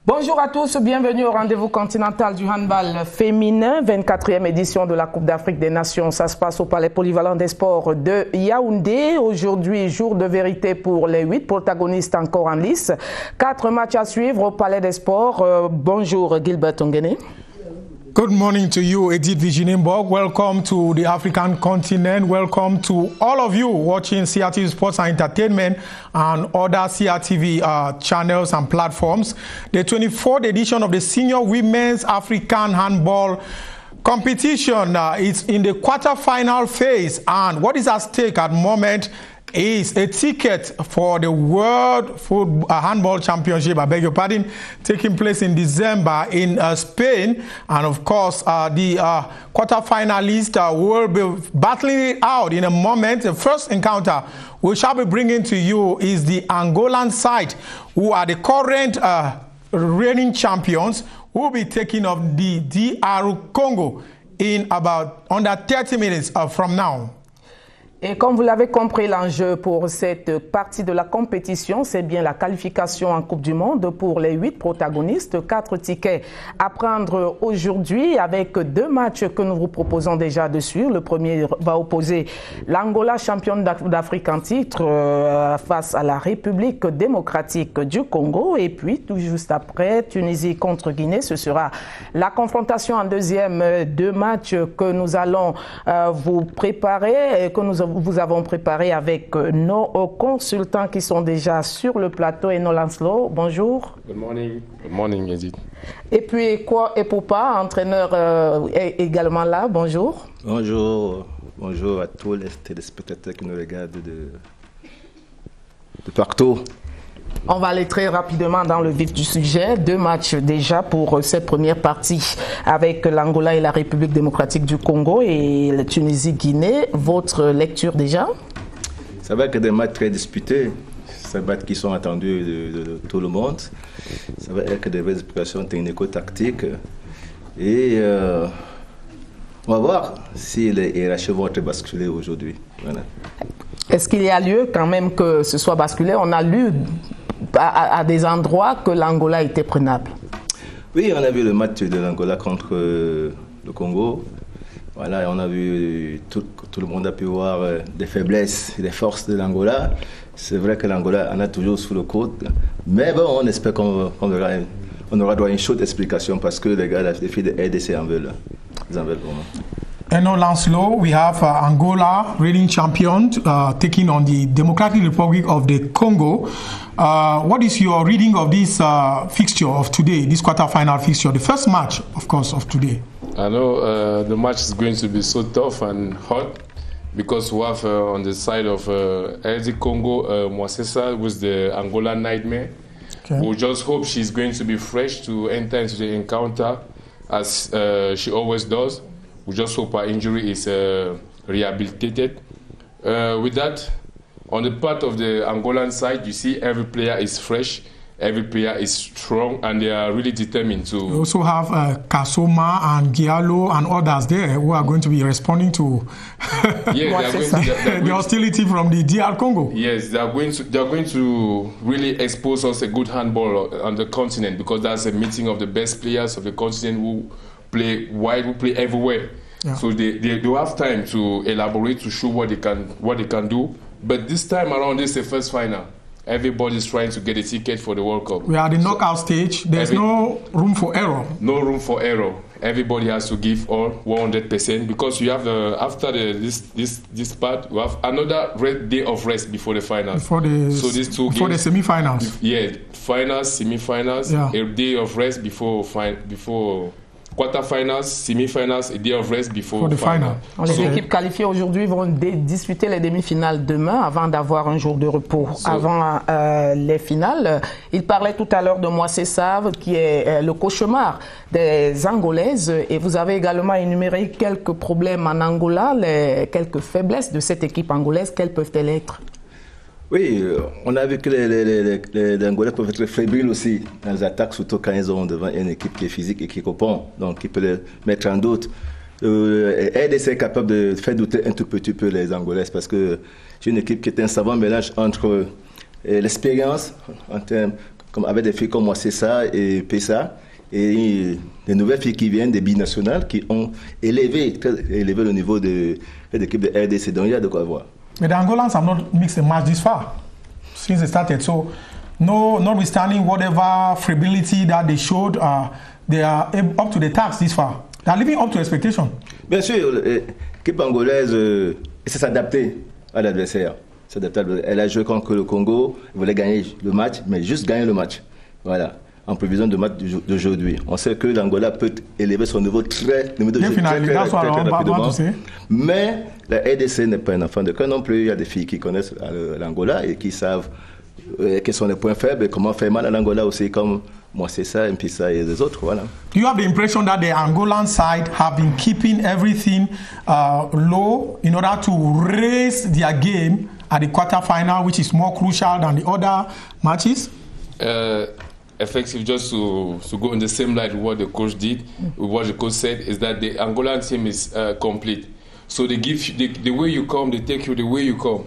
Bonjour à tous, bienvenue au rendez-vous continental du handball féminin, 24e édition de la Coupe d'Afrique des Nations. Ça se passe au Palais Polyvalent des Sports de Yaoundé. Aujourd'hui, jour de vérité pour les 8 protagonistes encore en lice. 4 matchs à suivre au Palais des Sports. Bonjour Gilbert Ongene. Good morning to you, Edith Viginenborg. Welcome to the African continent. Welcome to all of you watching CRTV Sports and Entertainment and other CRTV channels and platforms. The 24th edition of the Senior Women's African Handball competition is in the quarter-final phase. And what is at stake at the moment is a ticket for the World Handball Championship, I beg your pardon, taking place in December in Spain. And of course, the quarterfinalists will be battling it out in a moment. The first encounter we shall be bringing to you is the Angolan side, who are the current reigning champions, who will be taking on the DR Congo in about under 30 minutes from now. Et comme vous l'avez compris, l'enjeu pour cette partie de la compétition, c'est bien la qualification en Coupe du Monde pour les 8 protagonistes. 4 tickets à prendre aujourd'hui avec 2 matchs que nous vous proposons déjà de suivre. Le premier va opposer l'Angola, championne d'Afrique en titre, face à la République démocratique du Congo. Et puis, tout juste après, Tunisie contre Guinée. Ce sera la confrontation en deuxième. 2 matchs que nous allons vous préparer, que vous avons préparé avec nos consultants qui sont déjà sur le plateau. Et Lancelot, bonjour. Good morning. Good morning, Edith. Et puis, Kwa Epopa, entraîneur, est également là. Bonjour. Bonjour. Bonjour à tous les téléspectateurs qui nous regardent de partout. On va aller très rapidement dans le vif du sujet. 2 matchs déjà pour cette première partie avec l'Angola et la République démocratique du Congo et la Tunisie-Guinée. Votre lecture déjà? Ça va être des matchs très disputés. Ça va être qui sont attendus de tout le monde. Ça va être des explications technico-tactiques. Et on va voir si les RH vont être basculés aujourd'hui. Voilà. Est-ce qu'il y a lieu quand même que ce soit basculé? On a lu à des endroits que l'Angola était prenable. Oui, on a vu le match de l'Angola contre le Congo. Voilà, on a vu, tout le monde a pu voir des faiblesses et des forces de l'Angola. C'est vrai que l'Angola en a toujours sous le coude. Mais bon, on espère qu'on aura droit à une chaude explication parce que les filles de RDC en veulent. Ils en veulent vraiment. And now, Lancelot, we have Angola, reigning champion, taking on the Democratic Republic of the Congo. What is your reading of this fixture of today, this quarter-final fixture, the first match, of course, of today? I know the match is going to be so tough and hot because we have on the side of RD Congo, Moisesa with the Angola Nightmare. Okay. We just hope she's going to be fresh to enter into the encounter as she always does. We just hope her injury is rehabilitated. With that, on the part of the Angolan side, you see every player is fresh, every player is strong, and they are really determined to... We also have Kasoma and Giallo and others there who are going to be responding to the hostility from the DR Congo. Yes, they are going to really expose us a good handball on the continent because that's a meeting of the best players of the continent who play wide, who play everywhere. Yeah. So they have time to elaborate, to show what they can do. But this time around, this is the first final. Everybody's trying to get a ticket for the World Cup. We are the knockout stage. There's no room for error. No room for error. Everybody has to give all 100% because you have after this part, you have another day of rest before the final. Before the semi-finals. Yeah, finals, semi-finals. Yeah. A day of rest before quarterfinals, semi-finals, a day of rest before the final. Les équipes qualifiées aujourd'hui vont disputer les demi-finales demain avant d'avoir un jour de repos avant les finales. Il parlait tout à l'heure de Moisesa qui est le cauchemar des Angolaises et vous avez également énuméré quelques problèmes en Angola, quelques faiblesses de cette équipe angolaise. Quelles peuvent-elles être? Oui, on a vu que les Angolais peuvent être fébriles aussi dans les attaques, surtout quand ils ont devant une équipe qui est physique et qui répond, donc qui peut les mettre en doute. RDC est capable de faire douter un tout petit peu les Angolaises parce que c'est une équipe qui est un savant mélange entre l'expérience en termes comme avec des filles comme moi, c'est ça et Pessa, et des nouvelles filles qui viennent des binationales qui ont élevé le niveau de l'équipe de RDC, donc il y a de quoi voir. But the Angolans have not mixed a match this far since they started, so notwithstanding whatever frivolity that they showed, they are up to the task this far. They are living up to expectation. Bien sûr, l'équipe angolaise essaie de s'adapter à l'adversaire. Elle a joué contre le Congo, elle voulait gagner le match, mais juste gagner le match. Voilà, en prévision du match d'aujourd'hui. On sait que l'Angola peut élever son niveau très rapidement. Mais la RDC n'est pas un enfant de cœur non plus. Il y a des filles qui connaissent l'Angola et qui savent quels sont les points faibles et comment faire mal à l'Angola aussi, comme moi c'est ça, Mpissa et les autres. Voilà. You have the impression that the Angolan side have been keeping everything low in order to raise their game at the quarterfinal, which is more crucial than the other matches? Effective, just to go on the same line with what the coach did, with what the coach said, is that the Angolan team is complete. So they give you, the way you come, they take you the way you come.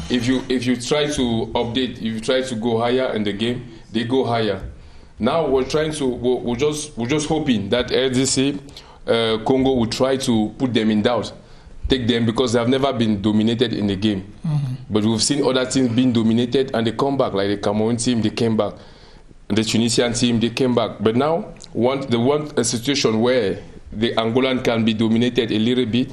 If you try to update, if you try to go higher in the game, they go higher. Now we're just hoping that RDC Congo will try to put them in doubt, take them, because they have never been dominated in the game. But we've seen other teams being dominated and they come back, like the Cameroon team, they came back. The Tunisian team, they came back. But now they want a situation where the Angolan can be dominated a little bit,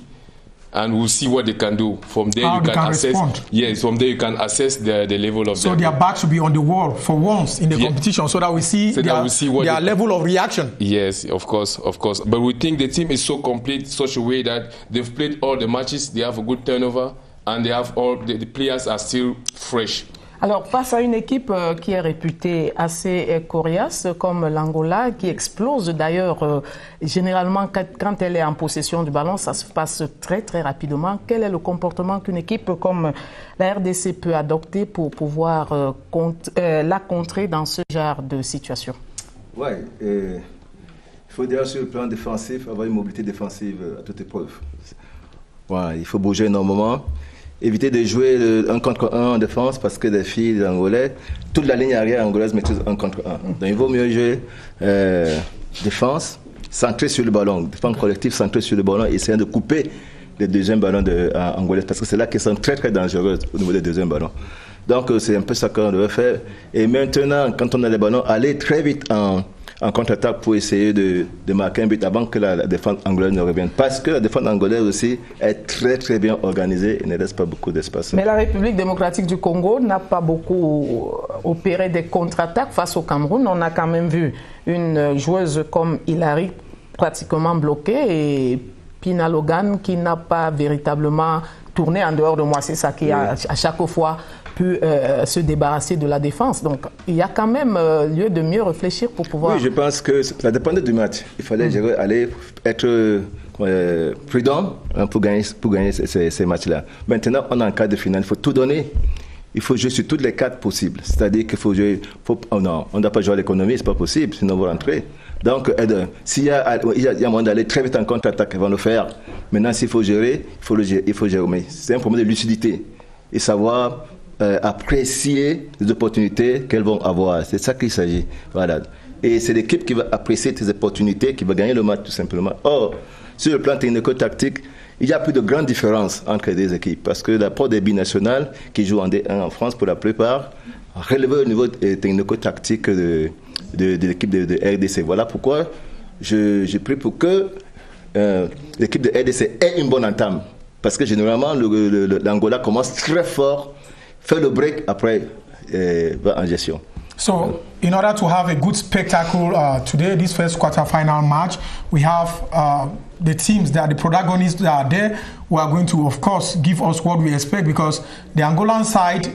and we'll see what they can do. From there, you can assess. Respond. Yes, from there you can assess the level of. So their back should be on the wall for once in the competition, so that we see their level of reaction. Yes, of course. But we think the team is so complete, such a way that they've played all the matches. They have a good turnover, and they have all the players are still fresh. Alors, face à une équipe qui est réputée assez coriace comme l'Angola, qui explose d'ailleurs généralement quand elle est en possession du ballon, ça se passe très très rapidement. Quel est le comportement qu'une équipe comme la RDC peut adopter pour pouvoir la contrer dans ce genre de situation? Oui, il faut dire sur le plan défensif, avoir une mobilité défensive à toute épreuve. Ouais, il faut bouger énormément. Éviter de jouer 1 contre 1 en défense parce que les filles angolaises, toute la ligne arrière angolaise maîtrise 1 contre 1. Donc il vaut mieux jouer défense, centré sur le ballon, défense collective centrée sur le ballon, essayant de couper les deuxièmes ballons angolais parce que c'est là qu'ils sont très très dangereux au niveau des deuxièmes ballons. Donc c'est un peu ça qu'on devrait faire. Et maintenant, quand on a les ballons, aller très vite en contre-attaque pour essayer de marquer un but avant que la défense angolaise ne revienne. Parce que la défense angolaise aussi est très très bien organisée et ne laisse pas beaucoup d'espace. Mais la République démocratique du Congo n'a pas beaucoup opéré des contre-attaques face au Cameroun. On a quand même vu une joueuse comme Hilary pratiquement bloquée et Pina Logan qui n'a pas véritablement tourné en dehors de moi. C'est ça qui a à chaque fois pu se débarrasser de la défense. Donc, il y a quand même lieu de mieux réfléchir pour pouvoir... Oui, je pense que ça dépendait du match. Il fallait aller être prudent pour gagner ces matchs-là. Maintenant, on est en quart de finale. Il faut tout donner. Il faut jouer sur toutes les cartes possibles. C'est-à-dire qu'il faut jouer... non, on ne doit pas jouer à l'économie, c'est pas possible, sinon on va rentrer. Donc, s'il y a moyen d'aller très vite en contre-attaque, ils vont le faire. Maintenant, s'il faut gérer, il faut gérer. Mais c'est un problème de lucidité. Et savoir... apprécier les opportunités qu'elles vont avoir. C'est ça qu'il s'agit. Voilà. Et c'est l'équipe qui va apprécier ces opportunités, qui va gagner le match tout simplement. Or, sur le plan technico-tactique, il n'y a plus de grande différence entre les deux équipes. Parce que l'apport des binationales qui jouent en D1 en France pour la plupart, relevé au niveau technico-tactique de l'équipe de RDC. Voilà pourquoi j'ai pris pour que l'équipe de RDC ait une bonne entame. Parce que généralement, l'Angola commence très fort, fait le break, après va en gestion. So, in order to have a good spectacle today, this first quarter-final match, we have the teams that the protagonists that are there who are going to, of course, give us what we expect, because the Angolan side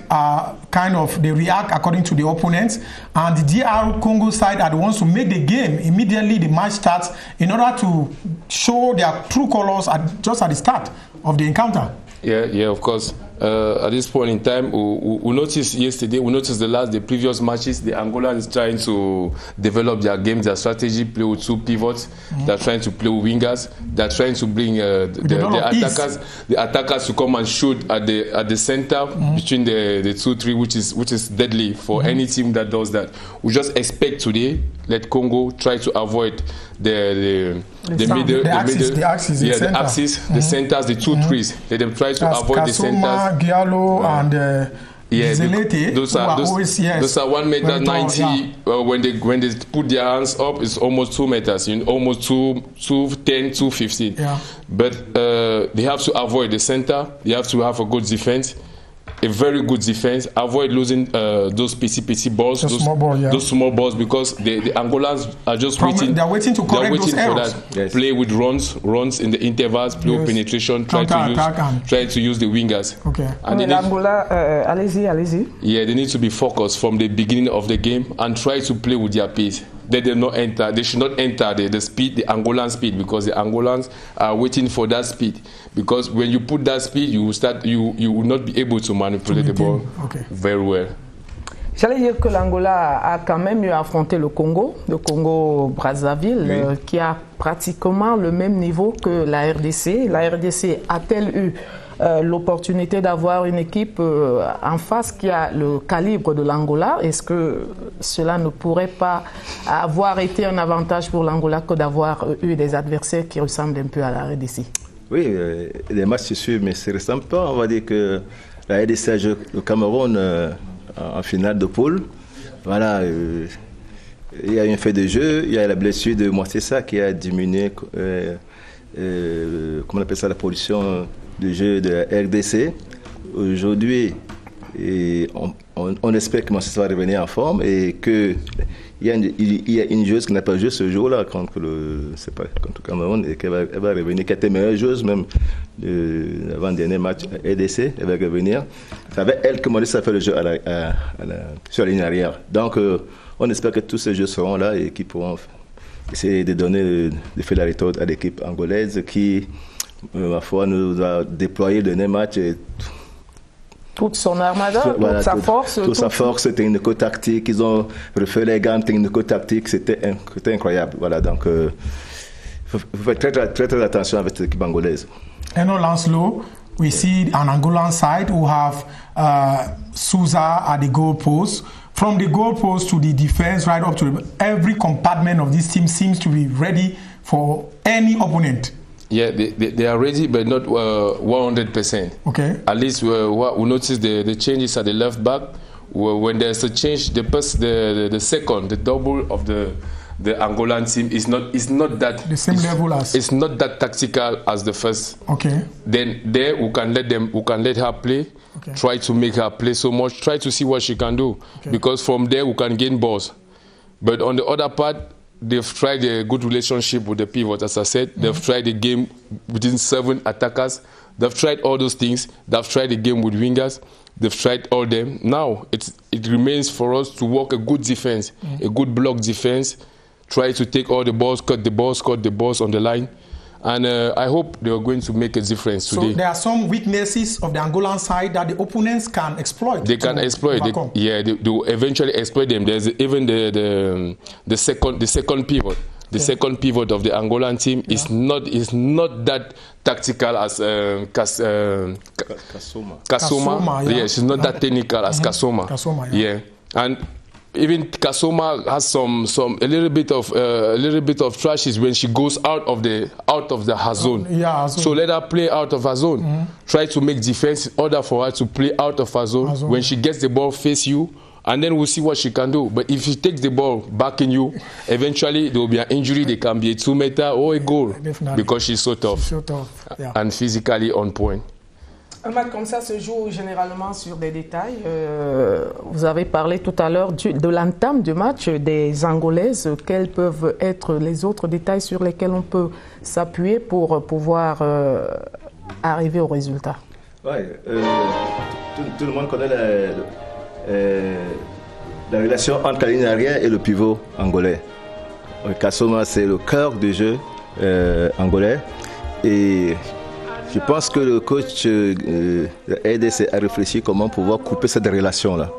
they react according to the opponents, and the DR Congo side are the ones who make the game immediately the match starts in order to show their true colors just at the start of the encounter. Yeah, of course. at this point in time, we noticed yesterday, we noticed the previous matches, the Angola is trying to develop their game, their strategy, play with 2 pivots. They're trying to play with wingers. They're trying to bring the attackers to come and shoot at the center between the 2-3, which is deadly for any team that does that. We just expect today, let Congo try to avoid the axis, the centers, the 2-3s. Let them try to avoid the centers. Giallo and Zelete, those are 1.90 m. When they put their hands up, it's almost 2 meters, almost 210, 215. Yeah. But they have to avoid the center. They have to have a good defense. A very good defense. Avoid losing those PC balls, those small balls, because the Angolans are just waiting. They're waiting to correct those errors. Yes. Play with runs in the intervals, play with penetration, try to use the wingers. Okay. And Angola, allez-y. Yeah, they need to be focused from the beginning of the game and try to play with their pace. They should not enter the speed, the Angolan speed, because the Angolans are waiting for that speed. Because when you put that speed, you will not be able to manipulate the ball very well. J'allais dire que l'Angola a quand même mieux affronté le Congo-Brazzaville, qui a pratiquement le même niveau que la RDC. La RDC a-t-elle eu l'opportunité d'avoir une équipe en face qui a le calibre de l'Angola? Est-ce que cela ne pourrait pas avoir été un avantage pour l'Angola que d'avoir eu des adversaires qui ressemblent un peu à la RDC? Oui, les matchs se suivent, mais ça ne ressemble pas. On va dire que la RDC a joué le Cameroun en finale de poule. Voilà, il y a eu un fait de jeu, il y a la blessure de Moissessa qui a diminué, comment on appelle ça, la production de jeu de la RDC. Aujourd'hui, on espère que Moissessa va revenir en forme et qu'il y a une joueuse qui n'a pas joué ce jour-là contre le Cameroun et qu'elle va revenir, qui était meilleure joueuse même l'avant-dernier match RDC, elle va revenir. C'est avec elle que Moissessa a fait le jeu sur la ligne arrière. Donc on espère que tous ces jeux seront là et qu'ils pourront essayer de donner de faire la retour à l'équipe angolaise qui, ma foi, nous a déployé le dernier match. Toute son armada, toute sa force. Toute sa force technico-tactique. Ils ont refait les gammes technico-tactiques. C'était incroyable. Voilà, donc il faut faire très attention avec l'équipe angolaise. And on Lancelot, we see an Angolan side who have Souza at the goal post. From the goal post to the defense, right up to every compartment of this team seems to be ready for any opponent. Yeah, they are ready, but not 100%. Okay. At least we notice the changes at the left back. When there's a change, the second, the double of the Angolan team is not that the same level as. It's not that tactical as the first. Okay. Then there we can let her play. Okay. Try to make her play so much. Try to see what she can do. Okay. Because from there we can gain balls. But on the other part, they've tried a good relationship with the pivot, as I said. They've tried the game within 7 attackers. They've tried all those things. They've tried the game with wingers. They've tried all them. Now it remains for us to work a good defense, a good block defense. Try to take all the balls, cut the balls on the line. And I hope they are going to make a difference today. So there are some weaknesses of the Angolan side that the opponents can exploit. They can exploit. They will eventually exploit them. There's even the second pivot. The second pivot of the Angolan team is not that tactical as Kasoma. Yeah, she's not that technical as Kasoma. Yeah, and even Kasoma has a little bit of trashes when she goes out of her zone. So let her play out of her zone. Try to make defense in order for her to play out of her zone. When she gets the ball, face you, and then we'll see what she can do. But if she takes the ball back in you, eventually there will be an injury. There can be a 2-meter or a goal. Definitely. Because she's so tough. And physically on point. Un match comme ça se joue généralement sur des détails. Vous avez parlé tout à l'heure de l'entame du match des Angolaises. Quels peuvent être les autres détails sur lesquels on peut s'appuyer pour pouvoir arriver au résultat? Oui, tout le monde connaît la relation entre la ligne arrière et le pivot angolais. Kasoma, c'est le cœur du jeu angolais. Et Je pense que le coach de RDC a réfléchi comment pouvoir couper cette relation-là,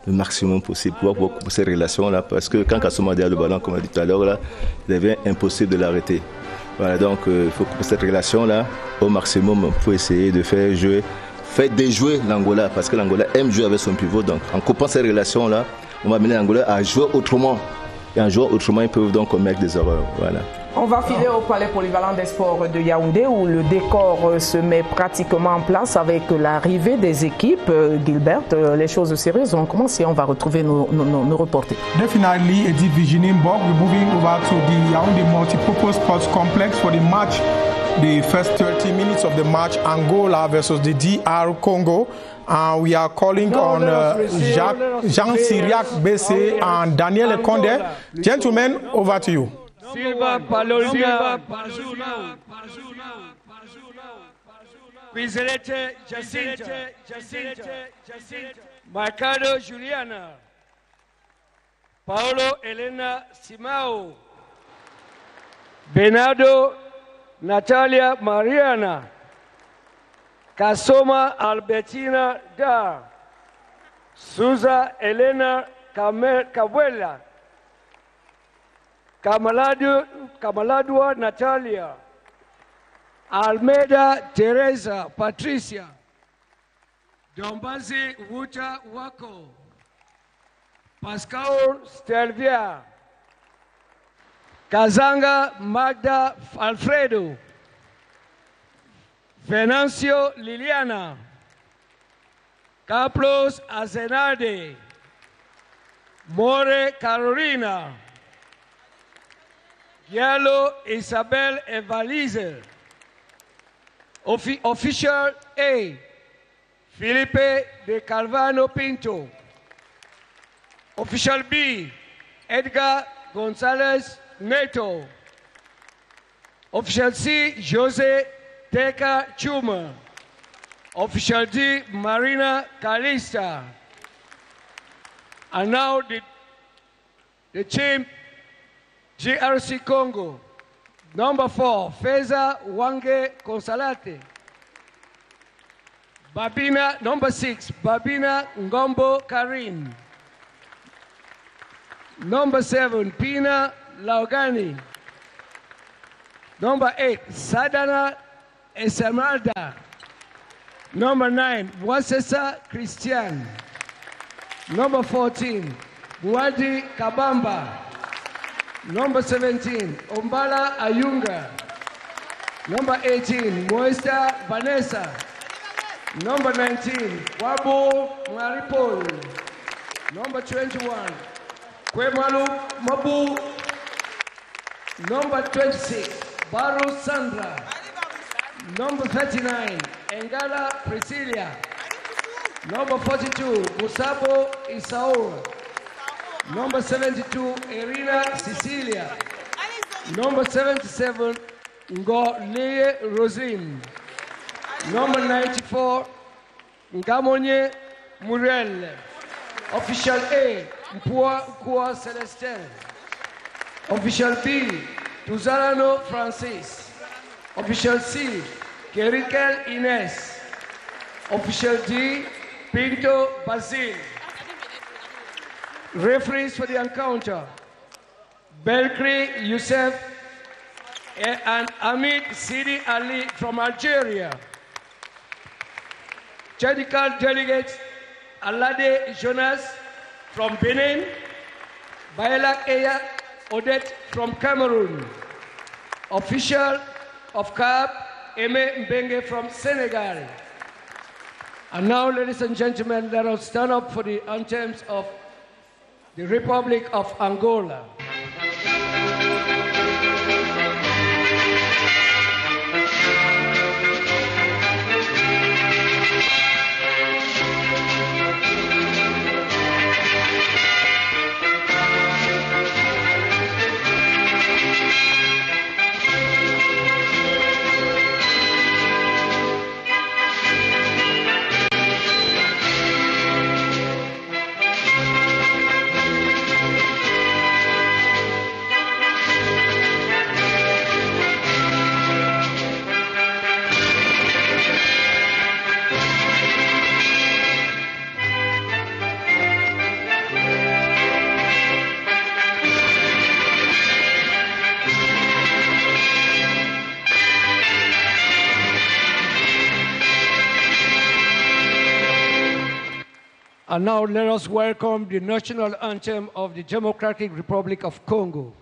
le maximum possible, pouvoir couper cette relation-là, parce que quand Kassouma a le ballon, comme on a dit tout à l'heure, là, il devient impossible de l'arrêter. Voilà, donc il faut couper cette relation-là au maximum pour essayer de faire déjouer l'Angola, parce que l'Angola aime jouer avec son pivot. Donc en coupant cette relation-là, on va amener l'Angola à jouer autrement. Et en jouant autrement, ils peuvent donc commettre des erreurs. Voilà. On va filer au palais polyvalent des sports de Yaoundé où le décor se met pratiquement en place avec l'arrivée des équipes. Gilbert, les choses sérieuses ont commencé. On va retrouver nos reporters. Definitely, Edith Virginie Mbok. We're moving over to the Yaoundé Multipurpose Sports Complex for the match. The first 30 minutes of the match, Angola versus the DR Congo. We are calling on Jean-Cyriac Bessé and Daniel Ekonde. Gentlemen, over to you. Silva Palolina Quiselete Jacinta Marcado Juliana Paolo Elena Simao Bernardo Natalia Mariana Kasoma Albertina Dar Suza Elena Cabuela Kamaladua Natalia Almeida Teresa Patricia Dombazi Wuta Wako Pascal Stelvia Kazanga Magda Alfredo Venancio Liliana Carlos Azenade More Carolina Giallo Isabel Evalize Official A Felipe de Calvano Pinto Official B Edgar Gonzalez Neto Official C Jose Teca Chuma Official D Marina Calista. And now the team GRC Congo, number 4, Feza Wange Consalate. Babina, number 6, Babina Ngombo Karim. Number 7, Pina Laugani. Number 8, Sadana Esmeralda. Number 9, Wasesa Christian. Number 14, Buadi Kabamba. Number 17, Ombala Ayunga. Number 18, Moista Vanessa. Number 19, Wabo Maripol. Number 21, Kwemalu Mabu. Number 26, Baru Sandra. Number 39, Engala Priscilla. Number 42, Musabo Isaura. Number 72, Irina Cecilia. Number 77, Ngoleye Rosine. Number 94, Ngamonye Muriel. Official A, Mpua Kua Celestin. Official B, Tuzarano Francis. Official C, Kerikel Ines. Official D, Pinto Basil. Referees for the encounter, Belkri Youssef and Amit Sidi Ali from Algeria. Technical delegates, Alade Jonas from Benin, Bailak Eya Odette from Cameroon. Official of CAB, Eme Mbenge from Senegal. And now, ladies and gentlemen, let us stand up for the anthems of the Republic of Angola. And now let us welcome the national anthem of the Democratic Republic of Congo.